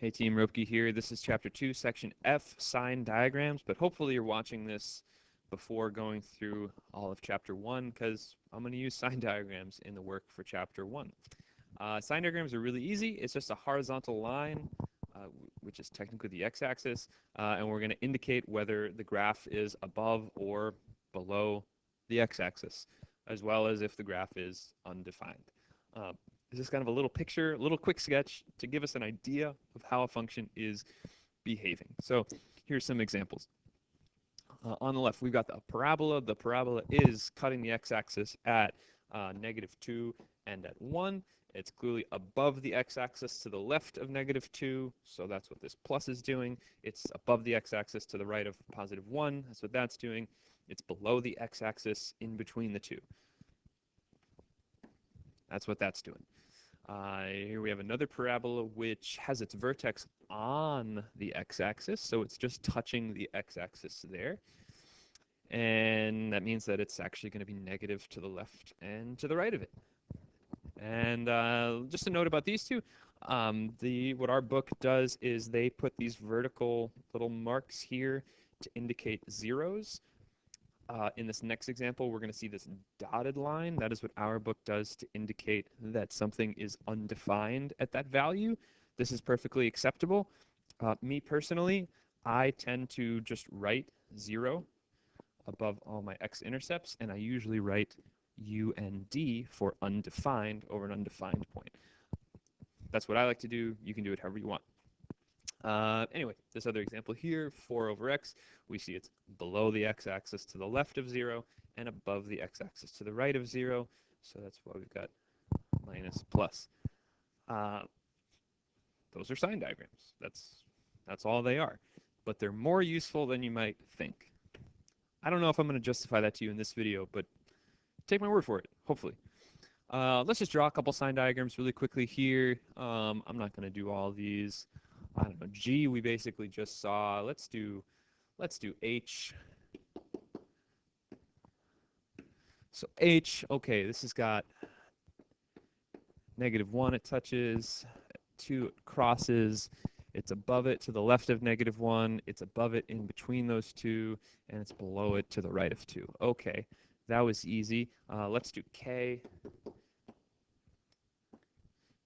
Hey team, Ropke here. This is chapter 2, section F, sign diagrams, but hopefully you're watching this before going through all of chapter 1 because I'm going to use sign diagrams in the work for chapter 1. Sign diagrams are really easy. It's just a horizontal line, which is technically the x-axis, and we're going to indicate whether the graph is above or below the x-axis, as well as if the graph is undefined. This is kind of a little picture, a little quick sketch to give us an idea of how a function is behaving. So here's some examples. On the left, we've got the parabola. The parabola is cutting the x-axis at -2 and at 1. It's clearly above the x-axis to the left of -2, so that's what this plus is doing. It's above the x-axis to the right of +1. That's what that's doing. It's below the x-axis in between the two. That's what that's doing. Here we have another parabola which has its vertex on the x-axis, so it's just touching the x-axis there. And that means that it's actually going to be negative to the left and to the right of it. And just a note about these two, what our book does is they put these vertical little marks here to indicate zeros. In this next example, we're going to see this dotted line. That is what our book does to indicate that something is undefined at that value. This is perfectly acceptable. Me personally, I tend to just write 0 above all my x-intercepts, and I usually write u and d for undefined over an undefined point. That's what I like to do. You can do it however you want. Anyway, this other example here, 4 over x, we see it's below the x-axis to the left of 0 and above the x-axis to the right of 0. So that's why we've got minus plus. Those are sign diagrams. That's all they are. But they're more useful than you might think. I don't know if I'm going to justify that to you in this video, but take my word for it, hopefully. Let's just draw a couple sign diagrams really quickly here. I'm not going to do all these. I don't know, G we basically just saw. Let's do H. So H, okay, this has got -1 it touches, 2 it crosses, it's above it to the left of -1, it's above it in between those two, and it's below it to the right of 2. Okay, that was easy. Let's do K.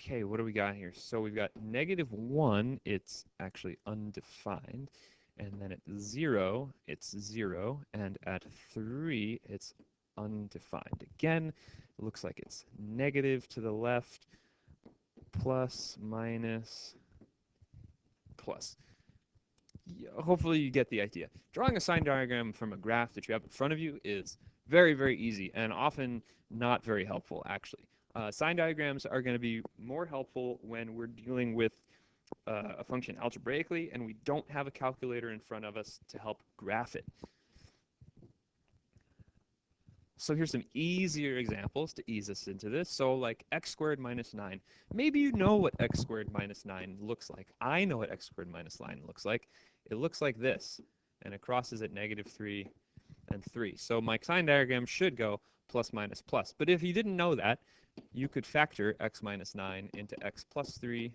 Okay, what do we got here? So we've got -1, it's actually undefined, and then at 0, it's 0, and at 3, it's undefined. Again, it looks like it's negative to the left, plus, minus, plus. Yeah, hopefully you get the idea. Drawing a sign diagram from a graph that you have in front of you is very, very easy, and often not very helpful, actually. Sign diagrams are going to be more helpful when we're dealing with a function algebraically and we don't have a calculator in front of us to help graph it. So here's some easier examples to ease us into this. So like x squared minus 9. Maybe you know what x squared minus 9 looks like. I know what x squared minus 9 looks like. It looks like this, and it crosses at -3 and 3. So my sign diagram should go plus, minus, plus. But if you didn't know that, you could factor x minus 9 into x plus 3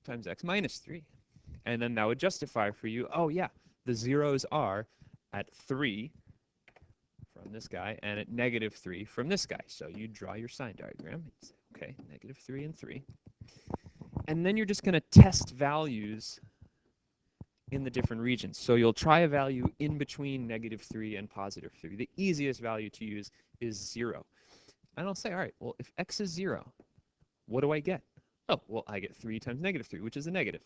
times x minus 3. And then that would justify for you, oh yeah, the zeros are at 3 from this guy and at -3 from this guy. So you draw your sign diagram and say, okay, -3 and 3. And then you're just going to test values in the different regions. So you'll try a value in between -3 and +3. The easiest value to use is 0. And I'll say, all right, well, if x is 0, what do I get? Oh, well, I get 3 times -3, which is a negative.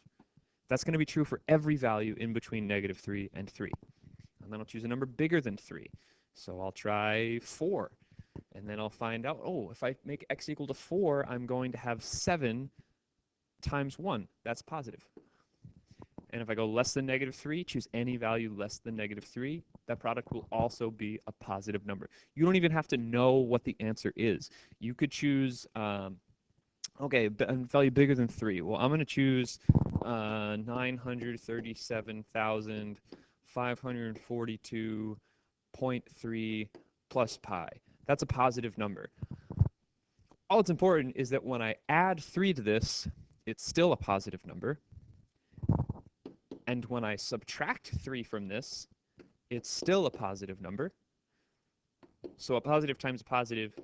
That's going to be true for every value in between -3 and 3. And then I'll choose a number bigger than 3. So I'll try 4. And then I'll find out, oh, if I make x equal to 4, I'm going to have 7 times 1. That's positive. And if I go less than -3, choose any value less than -3, that product will also be a positive number. You don't even have to know what the answer is. You could choose, okay, a value bigger than 3. Well, I'm going to choose 937,542.3 plus pi. That's a positive number. All that's important is that when I add 3 to this, it's still a positive number. And when I subtract 3 from this, it's still a positive number. So a positive times a positive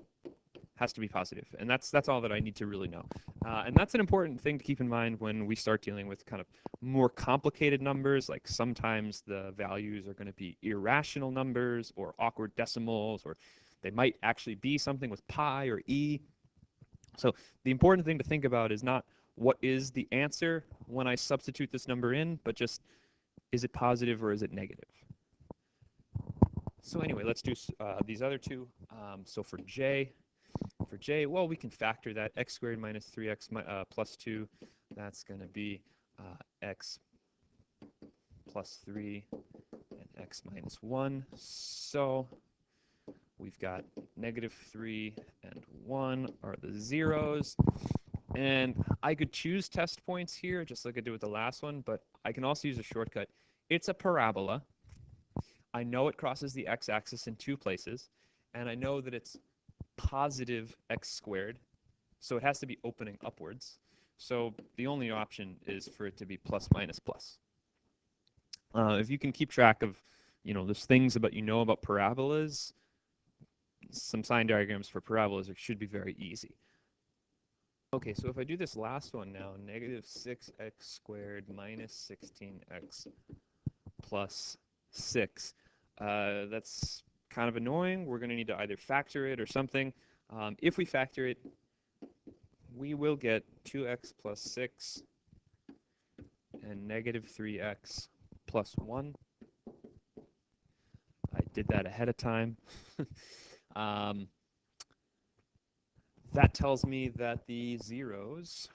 has to be positive. And that's all that I need to really know. And that's an important thing to keep in mind when we start dealing with kind of more complicated numbers, like sometimes the values are going to be irrational numbers or awkward decimals, or they might actually be something with pi or e. So the important thing to think about is not what is the answer when I substitute this number in, but just is it positive or is it negative? So anyway, let's do these other two. So for j, well, we can factor that. X squared minus 3x plus 2, that's going to be x plus 3 and x minus 1. So we've got negative 3 and 1 are the zeros. And I could choose test points here, just like I did with the last one, but I can also use a shortcut. It's a parabola. I know it crosses the x-axis in 2 places, and I know that it's positive x squared, so it has to be opening upwards. So the only option is for it to be plus minus plus. If you can keep track of, there's things about parabolas, some sign diagrams for parabolas, it should be very easy. Okay, so if I do this last one now, negative 6x squared minus 16x plus 6, that's kind of annoying. We're going to need to either factor it or something. If we factor it, we will get 2x plus 6 and negative 3x plus 1. I did that ahead of time. That tells me that the zeros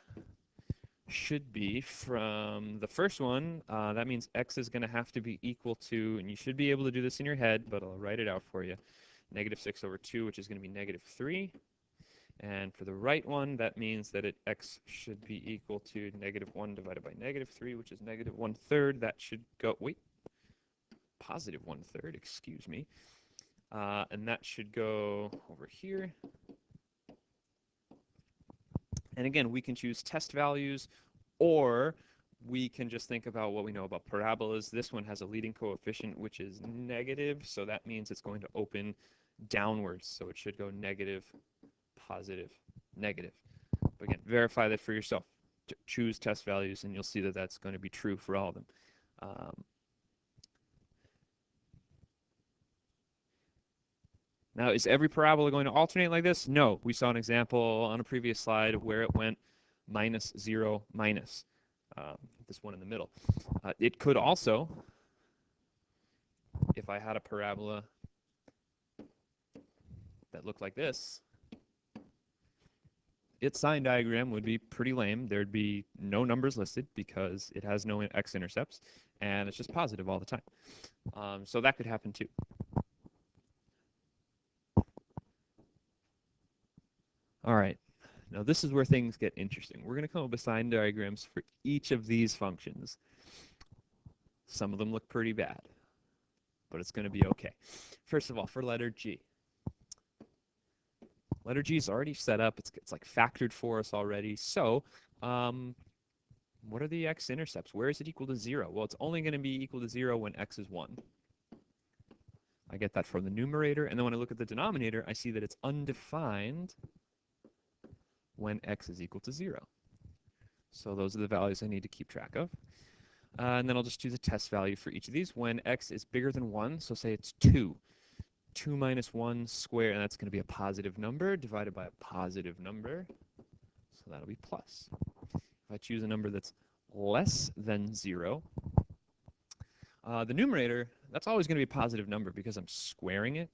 should be from the first one. That means x is going to have to be equal to, and you should be able to do this in your head, but I'll write it out for you, negative 6 over 2, which is going to be negative 3. And for the right one, that means that x should be equal to negative 1 divided by negative 3, which is negative 1/3. That should go, positive 1/3, excuse me. And that should go over here. And again, we can choose test values, or we can just think about what we know about parabolas. This one has a leading coefficient, which is negative, so that means it's going to open downwards. So it should go negative, positive, negative. But again, verify that for yourself. Choose test values, and you'll see that that's going to be true for all of them. Now, is every parabola going to alternate like this? No. We saw an example on a previous slide where it went minus 0, minus. This one in the middle. It could also, if I had a parabola that looked like this, its sign diagram would be pretty lame. There'd be no numbers listed because it has no x-intercepts, and it's just positive all the time. So that could happen too. All right, now this is where things get interesting. We're going to come up with sign diagrams for each of these functions. Some of them look pretty bad, but it's going to be okay. First of all, for letter G. Letter G is already set up. It's like factored for us already. So what are the x-intercepts? Where is it equal to 0? Well, it's only going to be equal to 0 when x is 1. I get that from the numerator. And then when I look at the denominator, I see that it's undefined when x is equal to 0. So those are the values I need to keep track of. And then I'll just do the test value for each of these. When x is bigger than 1, so say it's 2. 2 minus 1 squared, and that's going to be a positive number, divided by a positive number. So that'll be plus. If I choose a number that's less than 0, the numerator, that's always going to be a positive number because I'm squaring it.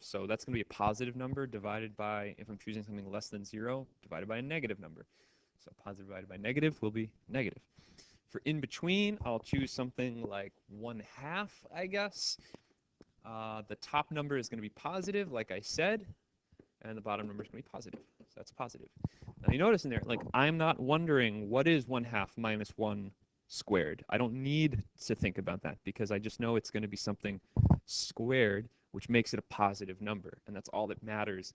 So that's going to be a positive number divided by, if I'm choosing something less than 0, divided by a negative number. So positive divided by negative will be negative. For in between, I'll choose something like 1/2, I guess. The top number is going to be positive, like I said, and the bottom number is going to be positive. So that's positive. Now you notice in there, like, I'm not wondering what is 1/2 minus 1 squared. I don't need to think about that because I just know it's going to be something squared, which makes it a positive number, and that's all that matters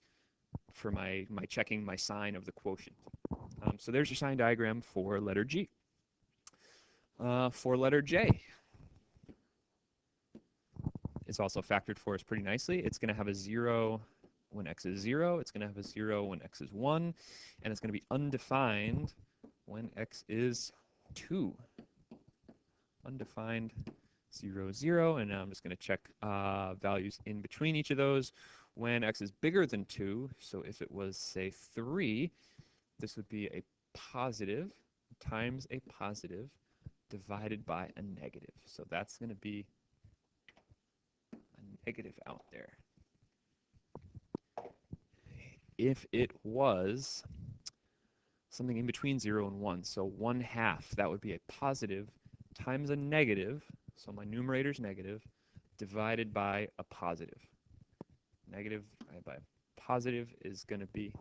for my checking my sign of the quotient. So there's your sign diagram for letter G. For letter J, it's also factored for us pretty nicely. It's going to have a 0 when x is 0. It's going to have a 0 when x is 1. And it's going to be undefined when x is 2. Undefined 0, 0. And now I'm just going to check values in between each of those. When x is bigger than 2, so if it was, say, 3, this would be a positive times a positive divided by a negative. So that's going to be a negative out there. If it was something in between 0 and 1, so 1/2, that would be a positive times a negative, so my numerator is negative, divided by a positive. Negative divided by positive is going to be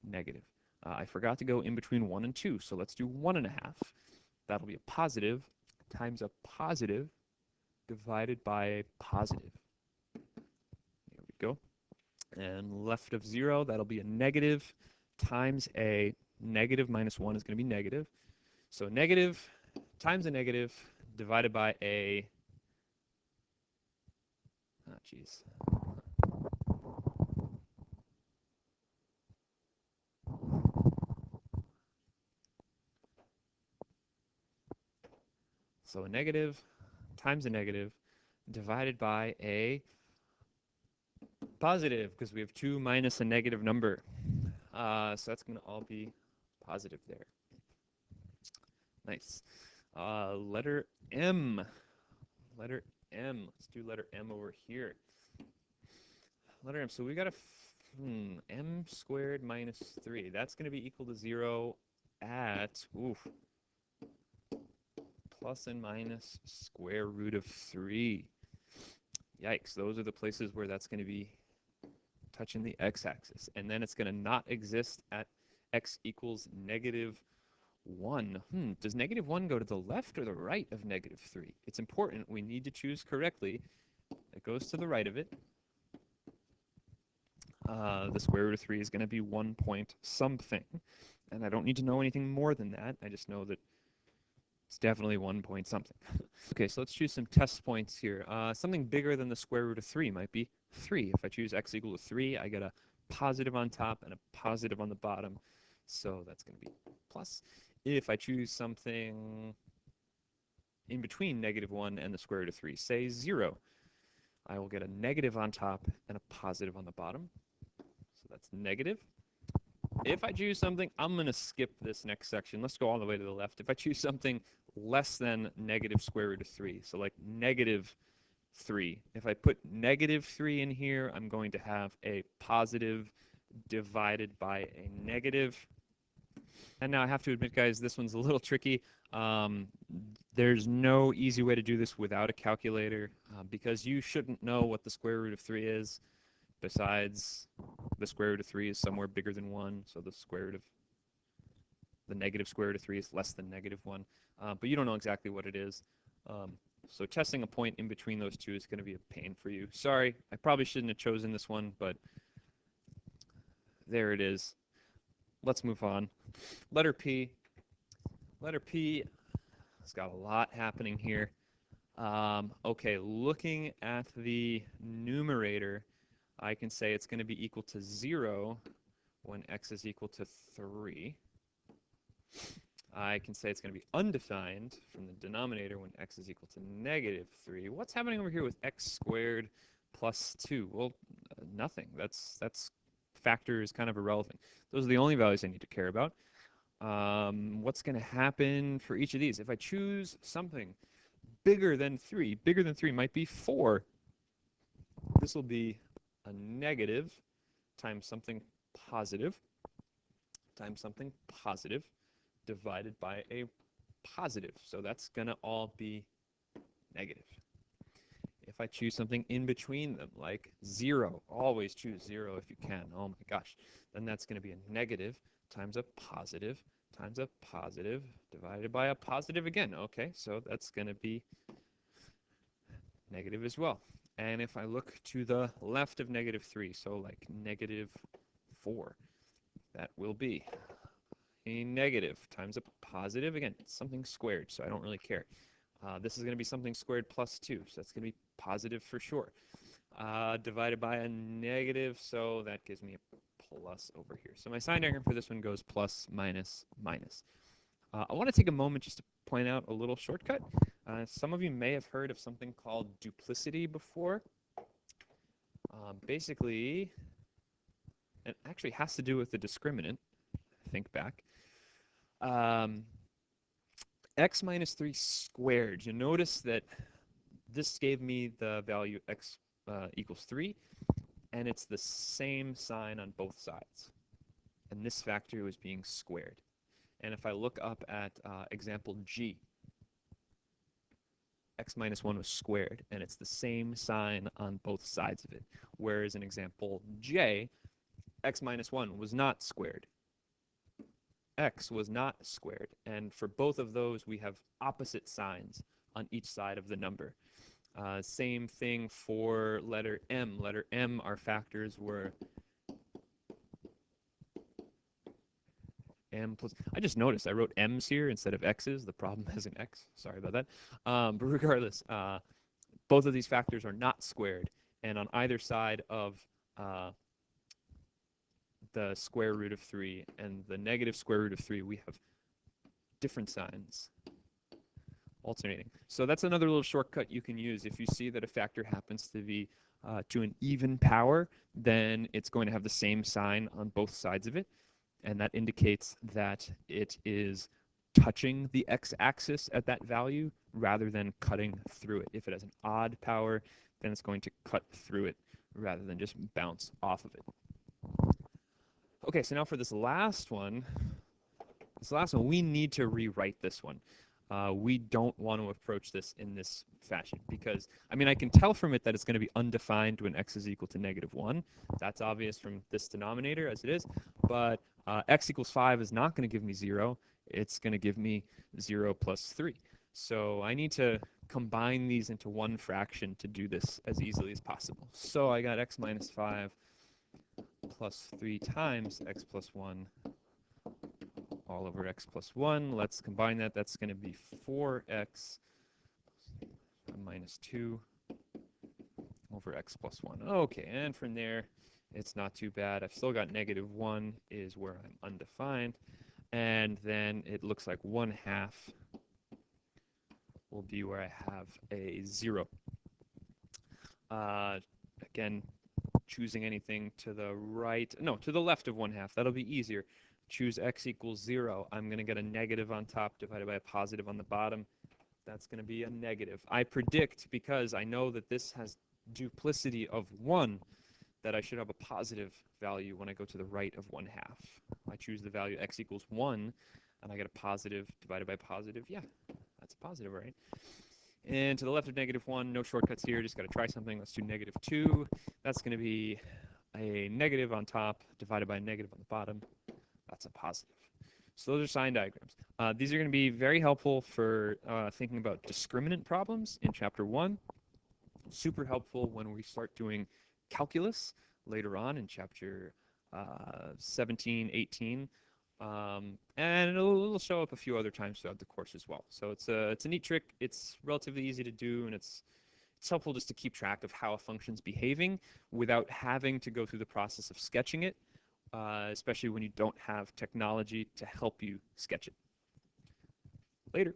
negative. I forgot to go in between 1 and 2, so let's do 1/2. That'll be a positive times a positive divided by a positive. There we go. And left of 0, that'll be a negative times a negative minus 1 is going to be negative. So negative times a negative divided by a, So a negative times a negative divided by a positive, because we have 2 minus a negative number. So that's going to all be positive there. Nice. Letter M. Letter M. Let's do letter M over here. Letter M. So we got a m squared minus 3. That's going to be equal to 0 at plus and minus square root of 3. Yikes. Those are the places where that's going to be touching the x-axis. And then it's going to not exist at x equals negative 1. Does negative 1 go to the left or the right of negative 3? It's important. We need to choose correctly. It goes to the right of it. The square root of 3 is going to be 1 point something. And I don't need to know anything more than that. I just know that it's definitely 1 point something. Okay, so let's choose some test points here. Something bigger than the square root of 3 might be 3. If I choose x equal to 3, I get a positive on top and a positive on the bottom. So that's going to be plus. If I choose something in between negative 1 and the square root of 3, say 0, I will get a negative on top and a positive on the bottom. So that's negative. If I choose something, I'm going to skip this next section. Let's go all the way to the left. If I choose something less than negative square root of 3, so like negative 3, if I put negative 3 in here, I'm going to have a positive divided by a negative. And now I have to admit, guys, this one's a little tricky. There's no easy way to do this without a calculator because you shouldn't know what the square root of 3 is. Besides, the square root of 3 is somewhere bigger than 1, so the square root of the negative square root of 3 is less than negative 1. But you don't know exactly what it is. So testing a point in between those two is going to be a pain for you. Sorry, I probably shouldn't have chosen this one, but there it is. Let's move on. Letter P. Letter P has got a lot happening here. Okay, looking at the numerator, I can say it's going to be equal to 0 when x is equal to 3. I can say it's going to be undefined from the denominator when x is equal to negative 3. What's happening over here with x squared plus 2? Well, nothing. That's factor is kind of irrelevant. Those are the only values I need to care about. What's going to happen for each of these? If I choose something bigger than 3 might be 4. This will be a negative times something positive times something positive divided by a positive. So that's going to all be negative. If I choose something in between them, like 0, always choose 0 if you can. Oh my gosh. Then that's going to be a negative times a positive times a positive divided by a positive again. Okay, so that's going to be negative as well. And if I look to the left of negative 3, so like negative 4, that will be, a negative times a positive. Again, it's something squared, so I don't really care. This is going to be something squared plus 2, so that's going to be positive for sure. Divided by a negative, so that gives me a plus over here. So my sign diagram for this one goes plus, minus, minus. I want to take a moment just to point out a little shortcut. Some of you may have heard of something called duplicity before. Basically, it actually has to do with the discriminant. Think back. X minus 3 squared. You notice that this gave me the value x equals 3, and it's the same sign on both sides. And this factor was being squared. And if I look up at example G, x minus 1 was squared, and it's the same sign on both sides of it. Whereas in example J, x minus 1 was not squared. X was not squared. And for both of those, we have opposite signs on each side of the number. Same thing for letter M. Letter M, our factors were M plus, I just noticed I wrote M's here instead of X's. The problem has an X. Sorry about that. But regardless, both of these factors are not squared. And on either side of the square root of 3 and the negative square root of 3, we have different signs alternating. So that's another little shortcut you can use. If you see that a factor happens to be to an even power, then it's going to have the same sign on both sides of it. And that indicates that it is touching the x-axis at that value rather than cutting through it. If it has an odd power, then it's going to cut through it rather than just bounce off of it. Okay, so now for this last one, we need to rewrite this one. We don't want to approach this in this fashion because, I mean, I can tell from it that it's going to be undefined when x is equal to -1. That's obvious from this denominator as it is, but x equals 5 is not going to give me 0. It's going to give me 0 plus 3. So I need to combine these into one fraction to do this as easily as possible. So I got x minus 5 plus 3 times x plus 1 all over x plus 1. Let's combine that. That's going to be 4x minus 2 over x plus 1. Okay, and from there, it's not too bad. I've still got -1 is where I'm undefined. And then it looks like 1/2 will be where I have a 0. Again, choosing anything to the right, no, to the left of 1/2. That'll be easier. Choose x equals 0. I'm going to get a negative on top divided by a positive on the bottom. That's going to be a negative. I predict, because I know that this has duplicity of 1, that I should have a positive value when I go to the right of 1/2. I choose the value x equals 1, and I get a positive divided by positive. Yeah, that's a positive, right? And to the left of -1, no shortcuts here, just got to try something. Let's do -2. That's going to be a negative on top divided by a negative on the bottom. That's a positive. So those are sign diagrams. These are going to be very helpful for thinking about discriminant problems in Chapter 1. Super helpful when we start doing calculus later on in Chapter 17, 18. And it'll show up a few other times throughout the course as well. So it's a neat trick. It's relatively easy to do, and it's helpful just to keep track of how a function's behaving without having to go through the process of sketching it, especially when you don't have technology to help you sketch it. Later.